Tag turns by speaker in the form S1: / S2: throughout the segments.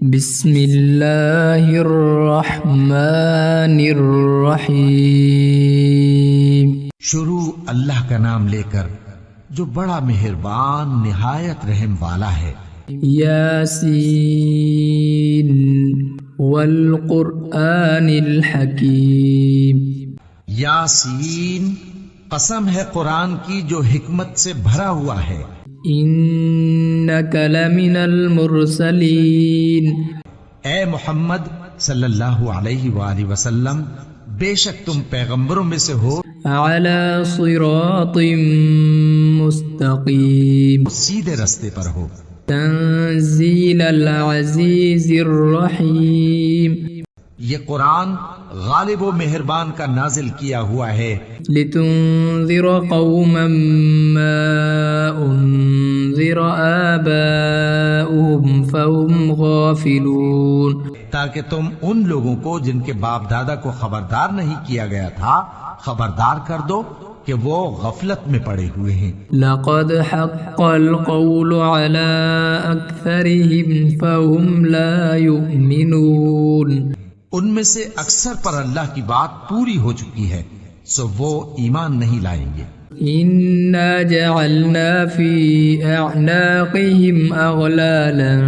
S1: بسم اللہ الرحمن الرحیم۔
S2: شروع اللہ کا نام لے کر جو بڑا مہربان نہایت رحم والا ہے۔
S1: یاسین والقرآن الحکیم۔
S2: یاسین، قسم ہے قرآن کی جو حکمت سے بھرا ہوا ہے۔
S1: انک لمن المرسلین۔
S2: اے محمد صلی اللہ علیہ وآلہ وسلم، بے شک تم پیغمبروں میں سے ہو،
S1: علی صراط مستقیم،
S2: سیدھے رستے پر ہو۔
S1: تنزیل العزیز الرحیم۔
S2: یہ قرآن غالب و مہربان کا نازل کیا ہوا ہے،
S1: لتنذر قوما ما انذر آباؤهم فهم غافلون۔
S2: تاکہ تم ان لوگوں کو جن کے باپ دادا کو خبردار نہیں کیا گیا تھا خبردار کر دو کہ وہ غفلت میں پڑے ہوئے ہیں۔
S1: لقد حق القول على اکثرهم فهم لا يؤمنون۔
S2: ان میں سے اکثر پر اللہ کی بات پوری ہو چکی ہے، سو وہ ایمان نہیں لائیں گے۔
S1: انا جعلنا في اعناقهم اغلالا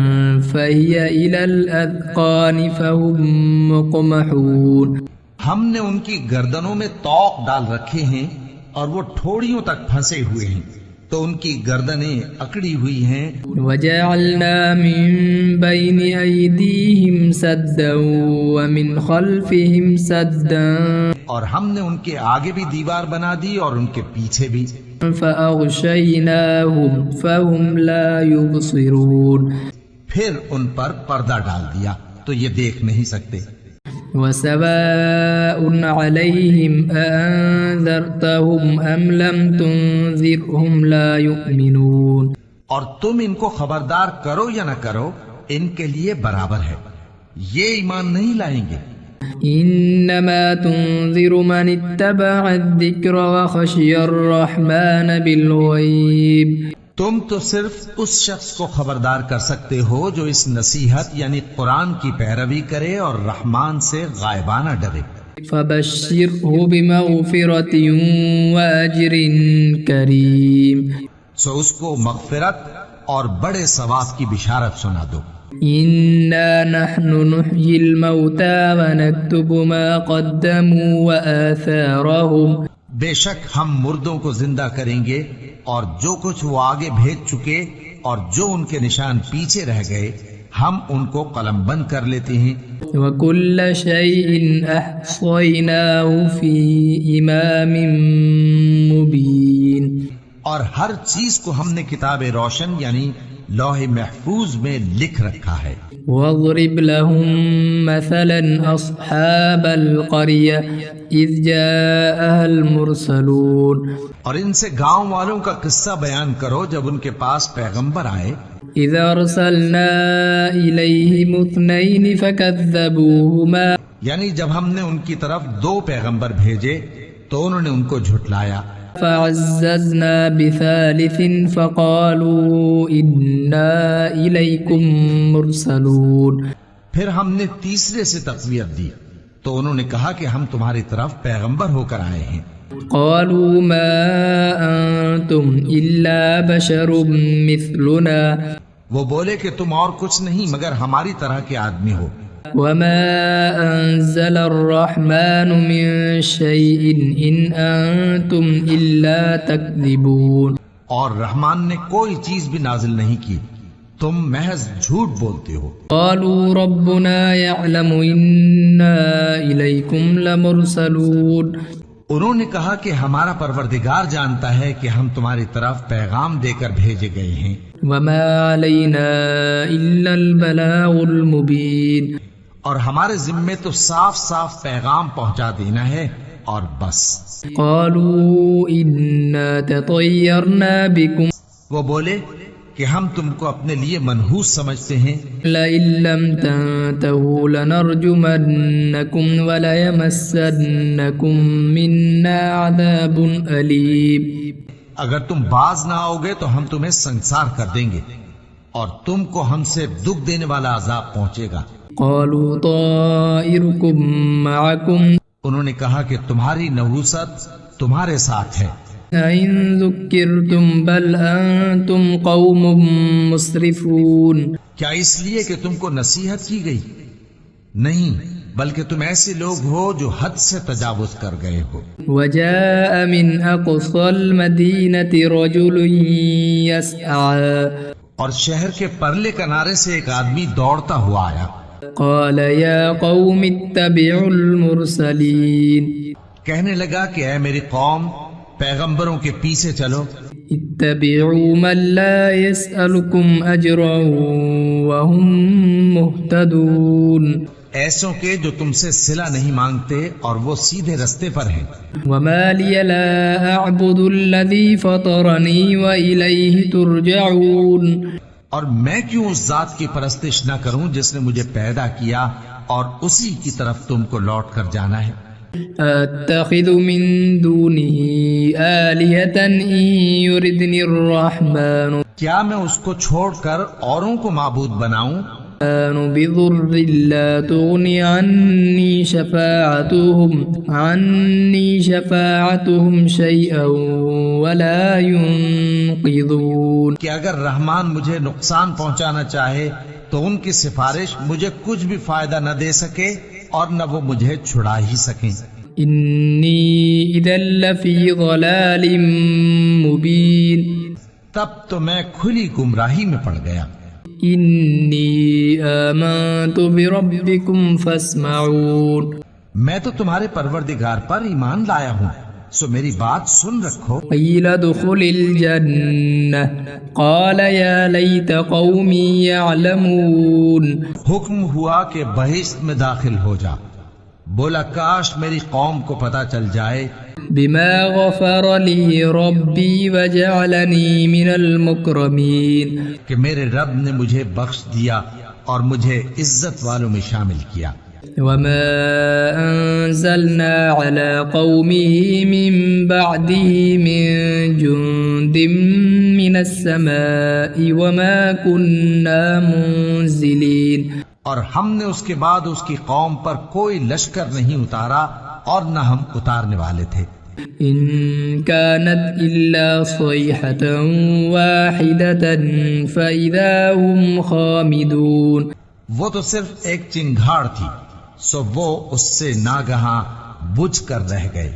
S1: فهي الى الاذقان فهم مقمحون۔
S2: ہم نے ان کی گردنوں میں طوق ڈال رکھے ہیں اور وہ ٹھوڑیوں تک پھنسے ہوئے ہیں، تو ان کی گردنیں اکڑی ہوئی ہیں۔
S1: وجعلنا من بين ايديهم سدا ومن خلفهم سدا
S2: اور ہم نے ان کے آگے بھی دیوار بنا دی اور ان کے پیچھے بھی۔
S1: فأغشيناهم فهم لا يبصرون۔
S2: پھر ان پر پردہ ڈال دیا تو یہ دیکھ نہیں سکتے۔
S1: وسواء عليهم أأنذرتهم أم لم تنذرهم لا يؤمنون۔
S2: اور تم ان کو خبردار کرو یا نہ کرو، ان کے لیے برابر ہے، یہ ایمان نہیں لائیں گے۔
S1: انما تنذر من اتبع الذکر وخشی الرحمن بالغیب۔
S2: تم تو صرف اس شخص کو خبردار کر سکتے ہو جو اس نصیحت یعنی قرآن کی پیروی کرے اور رحمان سے غائبانہ ڈرے۔
S1: فبشرہ بمغفرۃ واجر کریم۔
S2: سو اس کو مغفرت اور بڑے ثواب کی بشارت سنا دو۔
S1: انا نحن نحیی الموتى ونکتب ما قدموا وآثارهم۔
S2: بے شک ہم مردوں کو زندہ کریں گے اور جو کچھ وہ آگے بھیج چکے اور جو ان کے نشان پیچھے رہ گئے ہم ان کو قلم بند کر لیتے ہیں۔
S1: وَكُلَّ شَيْءٍ أَحْصَيْنَاهُ فِي إِمَامٍ مُبِينٍ۔
S2: اور ہر چیز کو ہم نے کتاب روشن یعنی لوح محفوظ میں لکھ رکھا ہے۔
S1: وَاضْرِبْ لَهُمْ مَثَلًا أَصْحَابَ الْقَرْيَةِ إِذْ جَاءَهَا الْمُرْسَلُونَ۔
S2: اور ان سے گاؤں والوں کا قصہ بیان کرو جب ان کے پاس پیغمبر آئے۔
S1: إِذْ أَرْسَلْنَا إِلَيْهِمُ اثْنَيْنِ فَكَذَّبُوهُمَا۔
S2: یعنی جب ہم نے ان کی طرف 2 پیغمبر بھیجے تو انہوں نے ان کو جھٹلایا۔
S1: فعززنا بثالث فقالوا إنا إليكم مرسلون۔
S2: پھر ہم نے تیسرے سے تقویت دی تو انہوں نے کہا کہ ہم تمہاری طرف پیغمبر ہو کر آئے ہیں۔
S1: قالوا ما أنتم إلا بشر مثلنا۔
S2: وہ بولے کہ تم اور کچھ نہیں مگر ہماری طرح کے آدمی ہو۔
S1: وما أنزل الرحمن من شيء إن أنتم إلا تكذبون۔
S2: اور رحمان نے کوئی چیز بھی نازل نہیں کی، تم محض جھوٹ بولتے ہو۔
S1: قالوا ربنا يعلم إنا إليكم لمرسلون۔
S2: انہوں نے کہا کہ ہمارا پروردگار جانتا ہے کہ ہم تمہاری طرف پیغام دے کر بھیجے گئے ہیں۔
S1: وما علينا إلا البلاغ المبين۔
S2: اور ہمارے ذمے تو صاف صاف پیغام پہنچا دینا ہے اور بس۔
S1: قالوا إنا تطيرنا بكم
S2: وہ بولے کہ ہم تم کو اپنے لیے منحوس سمجھتے ہیں۔
S1: لئن لم تنتهوا لنرجمنكم وليمسنكم منا عذاب أليم۔
S2: اگر تم باز نہ آؤ گے تو ہم تمہیں سنسار کر دیں گے۔ اور تم کو ہم سے دکھ دینے والا عذاب پہنچے گا۔
S1: قالوا طائركم معكم
S2: انہوں نے کہا کہ تمہاری نحوست تمہارے ساتھ ہے۔
S1: أئن ذكرتم بل أنتم قوم مسرفون
S2: کیا اس لیے کہ تم کو نصیحت کی گئی؟ نہیں، بلکہ تم ایسے لوگ ہو جو حد سے تجاوز کر گئے ہو۔
S1: وجاء من أقصى المدينة رجل يسعى
S2: اور شہر کے پرلے کنارے سے ایک آدمی دوڑتا ہوا آیا،
S1: قال يا قوم اتبعوا المرسلين
S2: کہنے لگا کہ اے میری قوم، پیغمبروں کے پیچھے چلو،
S1: اتبعوا من لا يسألكم أجرا وهم مهتدون
S2: ایسوں کے جو تم سے صلہ نہیں مانگتے اور وہ سیدھے رستے پر ہیں۔
S1: وما لي لا أعبد الذي فطرني وإليه ترجعون
S2: اور میں کیوں اس ذات کی پرستش نہ کروں جس نے مجھے پیدا کیا اور اسی کی طرف تم کو لوٹ کر جانا ہے۔
S1: أتخذ من دونه آلهة إن يردني الرحمن
S2: کیا میں اس کو چھوڑ کر اوروں کو معبود بناؤں؟
S1: بضر لا تغني عني شفاعتهم شيئا ولا ينقذون
S2: کہ اگر رحمان مجھے نقصان پہنچانا چاہے تو ان کی سفارش مجھے کچھ بھی فائدہ نہ دے سکے اور نہ وہ مجھے چھڑا ہی سکیں۔
S1: إني إذا لفي ضلال مبين
S2: تب تو میں کھلی گمراہی میں پڑ گیا۔
S1: إني آمنت بربكم فاسمعون
S2: میں تو تمہارے پروردگار پر ایمان لایا ہوں، سو میری بات سن رکھو۔
S1: قيل ادخل الجنة قال يا ليت قومي يعلمون
S2: حکم ہوا کہ بہشت میں داخل ہو جا، بولا کاش میری قوم کو پتہ چل جائے
S1: بما غفر لي ربي وجعلني من المكرمين
S2: کہ میرے رب نے مجھے بخش دیا اور مجھے عزت والوں میں شامل کیا۔
S1: وما أنزلنا على قومه من بعده من جند من السماء وما كنا منزلين
S2: اور ہم نے اس کے بعد اس کی قوم پر کوئی لشکر نہیں اتارا اور نہ ہم اتارنے والے تھے۔
S1: إن كانت إلا صيحة واحدة فإذا هم خامدون
S2: وہ تو صرف ایک چنگھاڑ تھی، سو وہ اس سے ناگہاں بجھ کر رہ گئے۔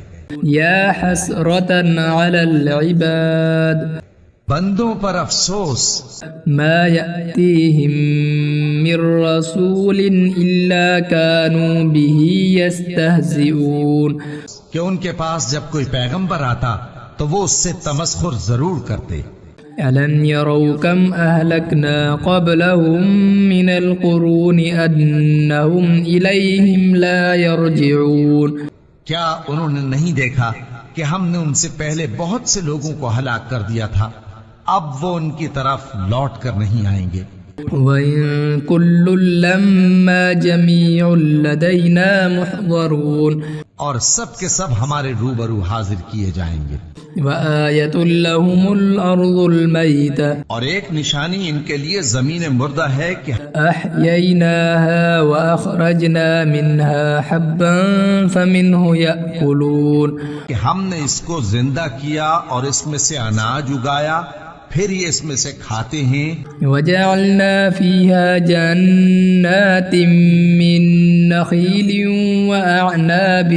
S1: يا حسرة على العباد
S2: بندوں پر افسوس،
S1: ما يأتيهم من رسول إلا كانوا به يستهزئون
S2: کہ ان کے پاس جب کوئی پیغمبر آتا تو وہ اس سے تمسخر ضرور کرتے۔
S1: ألم يروا كم أهلكنا قبلهم من القرون أنهم إليهم لا يرجعون
S2: کیا انہوں نے نہیں دیکھا کہ ہم نے ان سے پہلے بہت سے لوگوں کو ہلاک کر دیا تھا، اب وہ ان کی طرف لوٹ کر نہیں آئیں گے۔
S1: وإن كل لما جميع لدينا محضرون
S2: اور سب کے سب ہمارے روبرو حاضر کیے جائیں گے۔
S1: وآية لهم الأرض الميتة
S2: اور ایک نشانی ان کے لیے زمین مردہ ہے کہ
S1: أحييناها وأخرجنا منها حبا فمنه يأكلون
S2: کہ ہم نے اس کو زندہ کیا اور اس میں سے اناج اگایا، پھر یہ اس میں سے کھاتے ہیں۔
S1: وجعلنا فيها جنات من نخيل وأعناب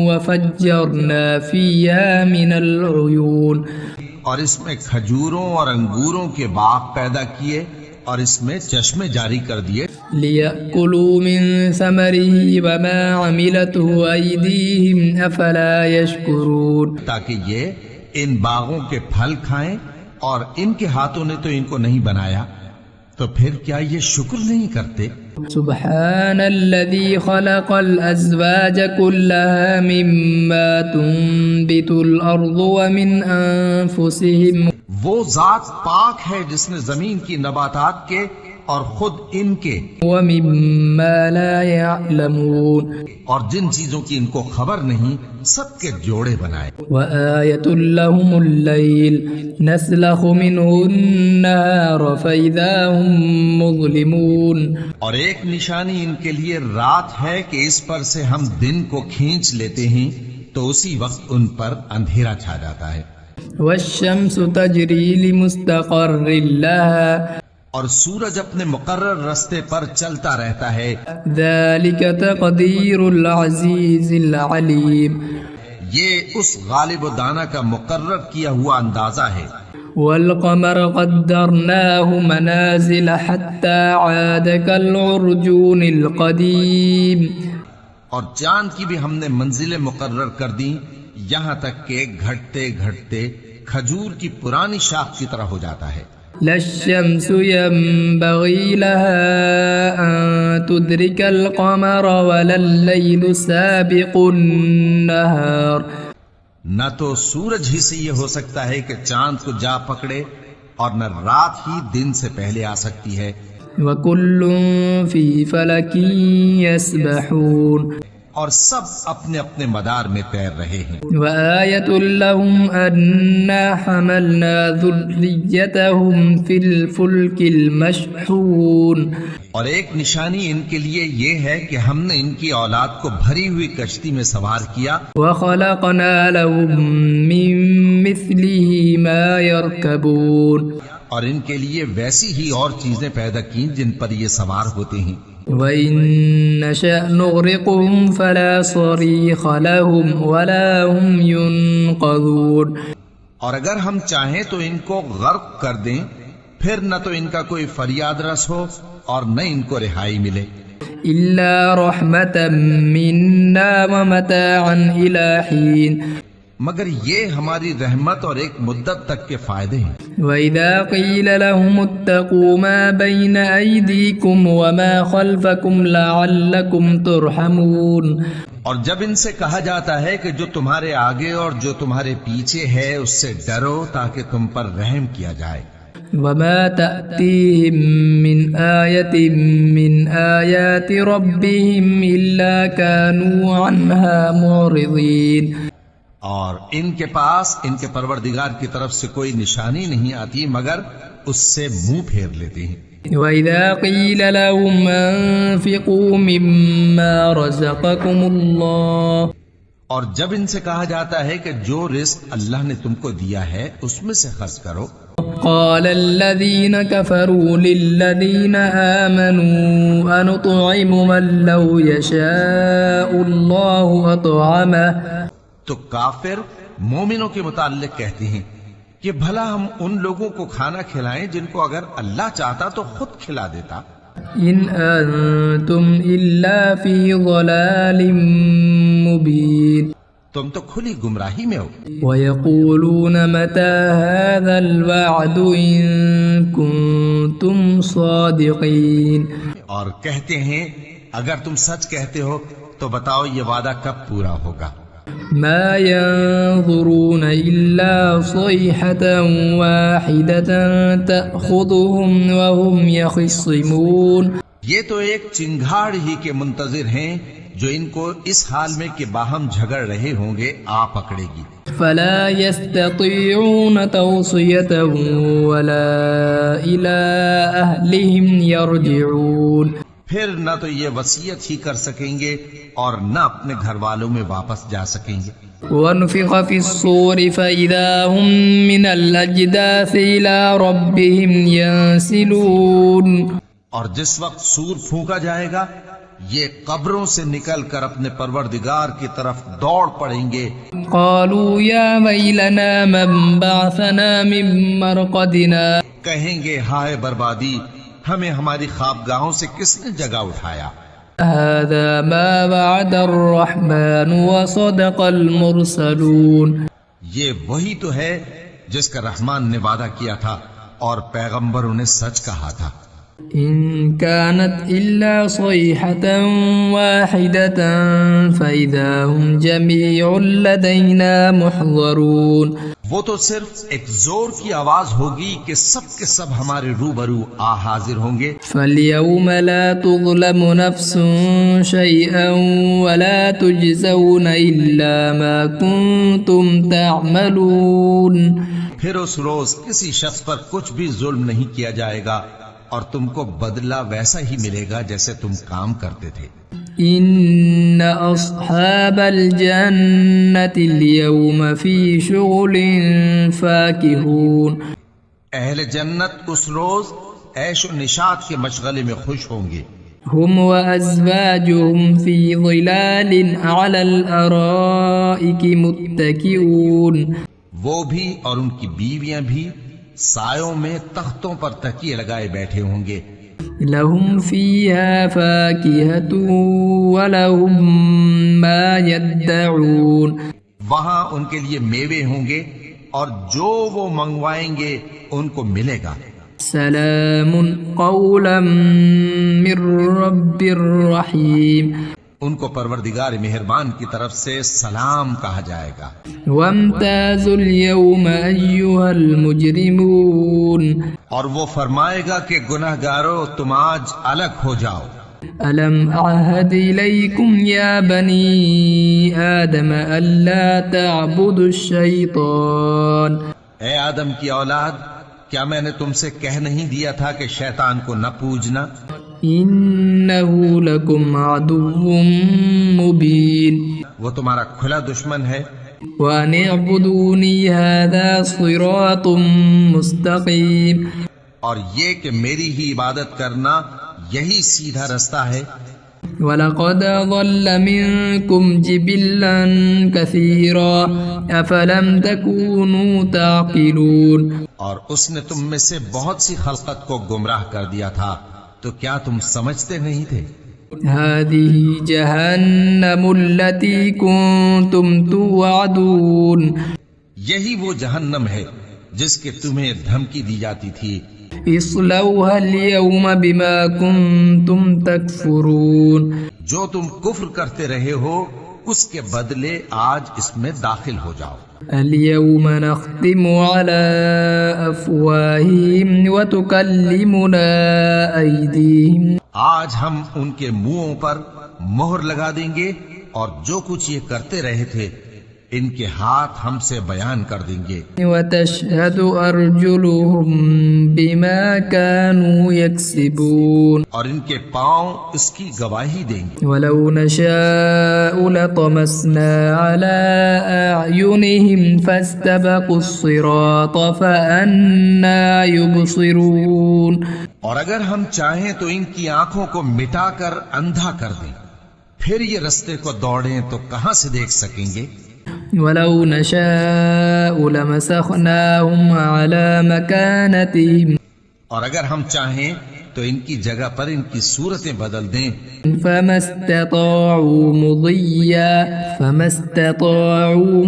S1: وفجرنا فيها من العيون
S2: اور اس میں کھجوروں اور انگوروں کے باغ پیدا کیے اور اس میں چشمے جاری کر دیے،
S1: ليأكلوا من ثمره وما عملته أيديهم أفلا يشكرون
S2: تاکہ یہ ان باغوں کے پھل کھائیں، اور ان کے ہاتھوں نے تو ان کو نہیں بنایا، تو پھر کیا یہ شکر نہیں کرتے؟
S1: سبحان الذي خلق الأزواج كلها مما تنبت الأرض ومن أنفسهم
S2: وہ ذات پاک ہے جس نے زمین کی نباتات کے اور خود ان کے
S1: ومما لا يعلمون
S2: اور جن چیزوں کی ان کو خبر نہیں سب کے جوڑے بنائے.
S1: وآية لهم الليل نسلخ منه النهار فإذا هم مظلمون
S2: اور ایک نشانی ان کے لیے رات ہے کہ اس پر سے ہم دن کو کھینچ لیتے ہیں تو اسی وقت ان پر اندھیرا چھا جاتا ہے.
S1: والشمس تجري لمستقر لها
S2: اور سورج اپنے مقرر راستے پر چلتا رہتا ہے.
S1: ذلك تقدير العزيز العليم
S2: یہ اس غالب و دانا کا مقرر کیا ہوا اندازہ ہے.
S1: والقمر قدرناه منازل حتى عاد كالعرجون القديم
S2: اور چاند کی بھی ہم نے منزلیں مقرر کر دی یہاں تک کہ گھٹتے گھٹتے کھجور کی پرانی شاخ کی طرح ہو جاتا ہے.
S1: لا الشمس ينبغي لها أن تدرك القمر ولا الليل سابق النهار
S2: نہ تو سورج ہی سے یہ ہو سکتا ہے کہ چاند کو جا پکڑے اور نہ رات ہی دن سے پہلے آ سکتی ہے.
S1: وكل في فلك يسبحون
S2: اور سب اپنے اپنے مدار میں تیر رہے ہیں.
S1: وآية لهم أنا حملنا ذريتهم في الفلك المشحون
S2: اور ایک نشانی ان کے لیے یہ ہے کہ ہم نے ان کی اولاد کو بھری ہوئی کشتی میں سوار کیا.
S1: وخلقنا لهم من مثله ما يركبون
S2: اور ان کے لیے ویسی ہی اور چیزیں پیدا کی جن پر یہ سوار ہوتے ہیں.
S1: وَإِن نَّشَأْ نُغْرِقْهُمْ فَلَا صَرِيخَ لَهُمْ وَلَا هُمْ يُنقَذُونَ
S2: اور اگر ہم چاہیں تو ان کو غرق کر دیں پھر نہ تو ان کا کوئی فریاد رس ہو اور نہ ان کو رہائی ملے.
S1: إِلَّا رَحْمَةً مِّنَّا وَمَتَاعًا إِلَى حِينٍ
S2: مگر یہ ہماری رحمت اور ایک مدت تک کے فائدے ہیں.
S1: وَإِذَا قِيلَ لَهُمُ اتَّقُوا مَا بَيْنَ أَيْدِيكُمْ وَمَا خَلْفَكُمْ لَعَلَّكُمْ تُرْحَمُونَ
S2: اور جب ان سے کہا جاتا ہے کہ جو تمہارے آگے اور جو تمہارے پیچھے ہے اس سے ڈرو تاکہ تم پر رحم کیا جائے.
S1: وَمَا تَأْتِيهِم مِّنْ آيَةٍ مِّنْ آيَاتِ رَبِّهِمْ إِلَّا كَانُوا عَنْهَا مُعْرِضِينَ
S2: اور ان کے پاس ان کے پروردگار کی طرف سے کوئی نشانی نہیں آتی مگر اس سے منہ پھیر لیتے ہیں.
S1: وَإِذَا قِيلَ لَهُمْ أَنفِقُوا مِمَّا رَزَقَكُمُ اللَّهُ
S2: اور جب ان سے کہا جاتا ہے کہ جو رزق اللہ نے تم کو دیا ہے اس میں سے خرچ کرو.
S1: قال الذين كفروا للذين آمنوا أنطعم من لو يشاء الله أطعمه
S2: تو کافر مومنوں کے متعلق کہتے ہیں کہ بھلا ہم ان لوگوں کو کھانا کھلائیں جن کو اگر اللہ چاہتا تو خود کھلا دیتا.
S1: إن أنتم إلا في ضلال مبين
S2: تم تو کھلی گمراہی میں ہو.
S1: ويقولون متى هذا الوعد إن كنتم صادقين
S2: اور کہتے ہیں اگر تم سچ کہتے ہو تو بتاؤ یہ وعدہ کب پورا ہوگا.
S1: ما ينظرون إلا صيحة واحدة تأخذهم وهم يخصمون
S2: یہ تو ایک چنگھاڑ ہی کے منتظر ہیں جو ان کو اس حال میں کہ باہم جھگڑ رہے ہوں گے آ پکڑے گی.
S1: فلا يستطيعون توصية ولا إلى أهلهم يرجعون
S2: پھر نہ تو یہ وصیت ہی کر سکیں گے اور نہ اپنے گھر والوں میں واپس جا سکیں گے.
S1: ونفخ في الصور فإذا هم من الأجداث إلى ربهم ينسلون
S2: اور جس وقت سور پھونکا جائے گا یہ قبروں سے نکل کر اپنے پروردگار کی طرف دوڑ پڑیں گے.
S1: قالوا يا ويلنا من بعثنا من مرقدنا
S2: کہیں گے ہائے بربادی ہمیں ہماری خوابگاہوں سے کس نے جگہ اٹھایا.
S1: هذا ما وعد الرحمن وصدق المرسلون
S2: یہ وہی تو ہے جس کا رحمان نے وعدہ کیا تھا اور پیغمبروں نے سچ کہا تھا.
S1: إن كانت إلا صيحة واحدة فإذا هم جميع لدينا محضرون
S2: وہ تو صرف ایک زور کی آواز ہوگی کہ سب کے سب ہمارے روبرو حاضر ہوں گے.
S1: فَالْيَوْمَ لَا تُظْلَمُ نَفْسٌ شَيْئًا وَلَا تُجْزَوْنَ إِلَّا مَا كُنْتُمْ تَعْمَلُونَ.
S2: پھر اس روز کسی شخص پر کچھ بھی ظلم نہیں کیا جائے گا اور تم کو بدلہ ویسا ہی ملے گا جیسے تم کام کرتے تھے.
S1: إِنَّ أَصْحَابَ الْجَنَّةِ الْيَوْمَ فِي شُغُلٍ فَاكِهُونَ.
S2: اہل جنت اس روز عیش و نشاط کے مشغلے میں خوش ہوں گے.
S1: هم وأزواجهم في ظلال على الأرائك متكئون.
S2: وہ بھی اور ان کی بیویاں بھی سایوں میں تختوں پر تکیے لگائے بیٹھے ہوں گے.
S1: لهم فيها فاكهة ولهم ما يدعون.
S2: وہاں ان کے لیے میوے ہوں گے اور جو وہ منگوائیں گے ان کو ملے گا.
S1: سلام قولا من رب الرحیم.
S2: ان کو پروردگار مہربان کی طرف سے سلام کہا جائے گا.
S1: وامتازوا اليوم أيها المجرمون.
S2: اور وہ فرمائے گا کہ گناہگارو تم آج الگ ہو جاؤ.
S1: ألم أعهد إليكم يا بني آدم ألا تعبدوا الشيطان.
S2: اے آدم کی اولاد، کیا میں نے تم سے کہہ نہیں دیا تھا کہ شیطان کو نہ پوجنا؟
S1: إنه لكم عدو مبين.
S2: وہ تمہارا کھلا دشمن ہے.
S1: وأن اعبدوني هذا صراط مستقيم.
S2: اور یہ کہ میری ہی عبادت کرنا یہی سیدھا رستہ ہے.
S1: وَلَقَدْ ضَلَّ مِنكُمْ جِبِلًّا كَثِيرًا أَفَلَمْ تَكُونُوا تَعْقِلُونَ.
S2: اور اس نے تم میں سے بہت سی خلقت کو گمراہ کر دیا تھا، تو کیا تم سمجھتے نہیں تھے؟
S1: هذه جهنم التي كنتم توعدون.
S2: یہی وہ جہنم ہے جس کے تمہیں دھمکی دی جاتی تھی.
S1: اصلوها اليوم بما كنتم تكفرون.
S2: جو تم کفر کرتے رہے ہو اس کے بدلے آج اس میں داخل ہو جاؤ.
S1: اليوم نختم على أفواههم وتكلمنا أيديهم.
S2: آج ہم ان کے منہوں پر مہر لگا دیں گے اور جو کچھ یہ کرتے رہے تھے ان کے ہاتھ ہم سے بیان کر دیں گے.
S1: وتشهد أرجلهم بما كانوا يكسبون.
S2: اور ان کے پاؤں اس کی گواہی دیں گے.
S1: ولو نشاء لطمسنا على أعينهم فاستبقوا الصراط فأنا يبصرون.
S2: اور اگر ہم چاہیں تو ان کی آنکھوں کو مٹا کر اندھا کر دیں، پھر یہ رستے کو دوڑیں تو کہاں سے دیکھ سکیں گے.
S1: ولو نشاء لمسخناهم على مكانتهم.
S2: اور اگر ہم چاہیں تو ان کی جگہ پر ان کی صورتیں بدل دیں.
S1: فما استطاعوا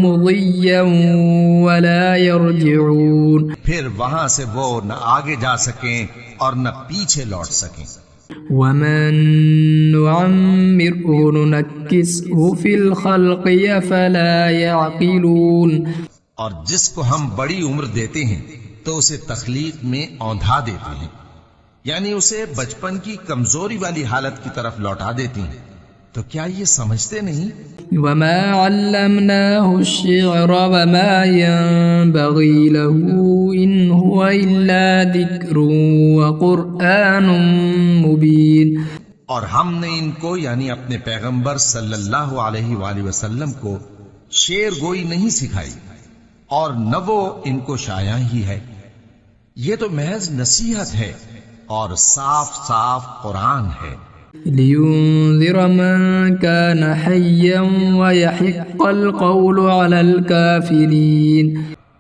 S1: مضيا ولا يرجعون.
S2: پھر وہاں سے وہ نہ آگے جا سکیں اور نہ پیچھے لوٹ سکیں.
S1: ومن نعمره ننكسه في الخلق فلا يعقلون.
S2: اور جس کو ہم بڑی عمر دیتے ہیں تو اسے تخلیق میں اوندھا دیتے ہیں، یعنی اسے بچپن کی کمزوری والی حالت کی طرف لوٹا دیتے ہیں. تو کیا یہ سمجھتے نہیں؟
S1: وما علمناه الشعر وما ينبغي له إن هو إلا ذكر وقرآن مبين.
S2: اور ہم نے ان کو یعنی اپنے پیغمبر صلی اللہ علیہ وآلہ وسلم کو شعر گوئی نہیں سکھائی اور نہ وہ ان کو شایع ہی ہے. یہ تو محض نصیحت ہے اور صاف صاف قرآن ہے.
S1: لينذر من كان حيا ويحق القول على الكافرين.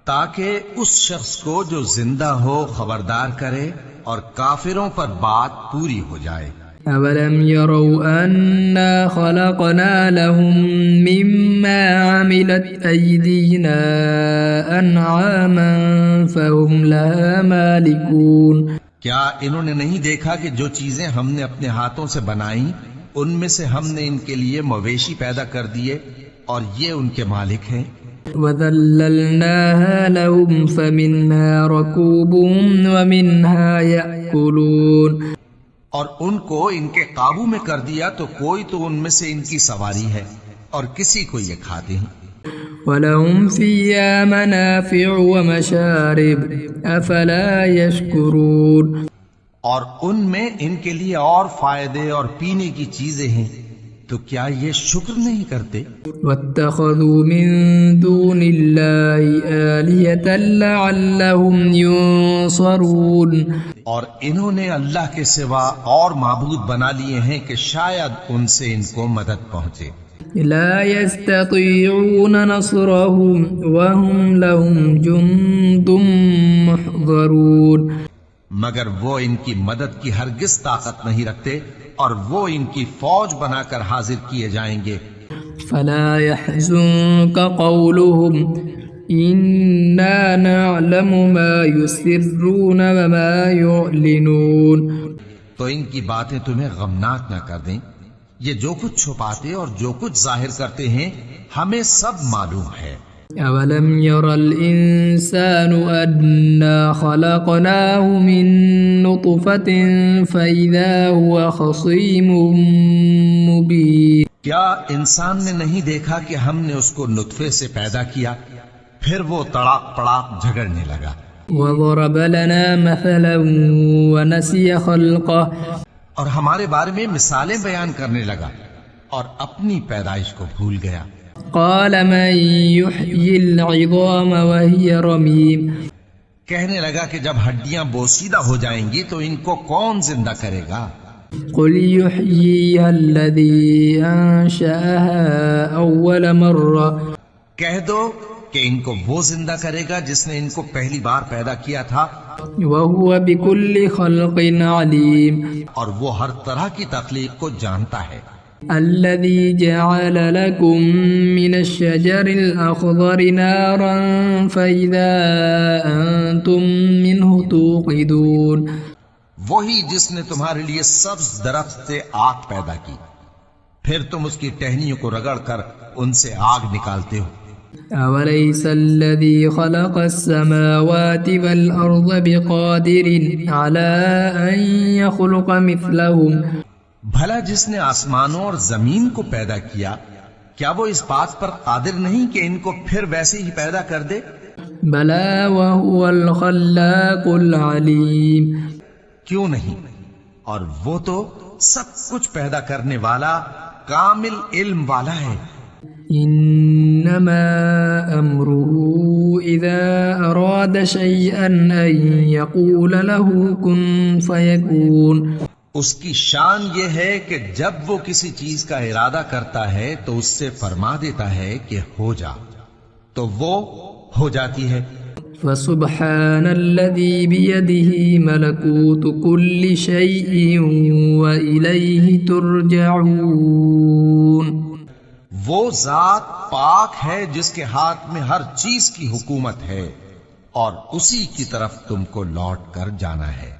S2: تاکہ اس شخص کو جو زندہ ہو خبردار کرے اور کافروں پر بات پوری ہو جائے.
S1: أولم يروا أنا خلقنا لهم مما عملت أيدينا أنعاما فهم لها مالكون.
S2: کیا انہوں نے نہیں دیکھا کہ جو چیزیں ہم نے اپنے ہاتھوں سے بنائیں ان میں سے ہم نے ان کے لیے مویشی پیدا کر دیے اور یہ ان کے مالک ہیں.
S1: وَذَلَّلْنَاهَا لَهُمْ فَمِنْهَا رَكُوبُهُمْ وَمِنْهَا يَأْكُلُونَ،
S2: اور ان کو ان کے قابو میں کر دیا تو کوئی تو ان میں سے ان کی سواری ہے اور کسی کو یہ کھاتے ہیں۔
S1: وَلَهُمْ فِيهَا مَنَافِعُ وَمَشَارِبُ أَفَلَا يَشْكُرُونَ،
S2: اور ان میں ان کے لیے اور فائدے اور پینے کی چیزیں ہیں، تو کیا یہ شکر نہیں کرتے؟
S1: وَاتَّخَذُوا مِن دُونِ اللَّهِ آلِهَةً لَعَلَّهُمْ يُنصَرُونَ،
S2: اور انہوں نے اللہ کے سوا اور معبود بنا لیے ہیں کہ شاید ان سے ان کو مدد پہنچے۔
S1: لا يستطيعون نصرهم وهم لهم جند محضرون،
S2: مگر وہ ان کی مدد کی ہرگز طاقت نہیں رکھتے اور وہ ان کی فوج بنا کر حاضر کیے جائیں گے۔
S1: فلا يحزنك قولهم إنا نعلم ما يسرون وما يعلنون،
S2: تو ان کی باتیں تمہیں غمناک نہ کر دیں، یہ جو کچھ چھپاتے اور جو کچھ ظاہر کرتے ہیں ہمیں سب معلوم ہے۔
S1: أولم ير الإنسان أنا خلقناه من نطفة فإذا هو خصيم مبين،
S2: کیا انسان نے نہیں دیکھا کہ ہم نے اس کو نطفے سے پیدا کیا، پھر وہ تڑاک پڑاک جھگڑنے لگا۔
S1: وضرب لنا مثلا ونسي خلقه،
S2: اور ہمارے بارے میں مثالیں بیان کرنے لگا اور اپنی پیدائش کو بھول گیا۔
S1: قال من يحيي العظام وهي رميم،
S2: کہنے لگا کہ جب ہڈیاں بوسیدہ ہو جائیں گی تو ان کو کون زندہ کرے گا؟
S1: قل يحييها الذي أنشأها أول مرة،
S2: کہہ دو کہ ان کو وہ زندہ کرے گا جس نے ان کو پہلی بار پیدا کیا تھا،
S1: وهو بكل خلق عليم،
S2: اور وہ ہر طرح کی تخلیق کو جانتا ہے۔
S1: الذي جعل لكم من الشجر الأخضر نارا فإذا أنتم منه توقدون،
S2: وہی جس نے تمہارے لیے سبز درخت سے آگ پیدا کی، پھر تم اس کی ٹہنیوں کو رگڑ کر ان سے آگ نکالتے ہو۔
S1: أوليس الذي خلق السماوات والأرض بقادر على أن يخلق مثلهم،
S2: بھلا جس نے آسمانوں اور زمین کو پیدا کیا، کیا وہ اس بات پر قادر نہیں کہ ان کو پھر ویسے ہی پیدا کر دے؟
S1: بلى وهو الخلاق العليم،
S2: کیوں نہیں، اور وہ تو سب کچھ پیدا کرنے والا کامل علم والا ہے۔
S1: إنما أمره إذا أراد شيئا أن يقول له كن فيكون،
S2: اس کی شان یہ ہے کہ جب وہ کسی چیز کا ارادہ کرتا ہے تو اس سے فرما دیتا ہے کہ ہو جا، تو وہ ہو جاتی ہے۔
S1: فسبحان الذي بيده ملكوت كل شيء وإليه ترجعون،
S2: وہ ذات پاک ہے جس کے ہاتھ میں ہر چیز کی حکومت ہے اور اسی کی طرف تم کو لوٹ کر جانا ہے۔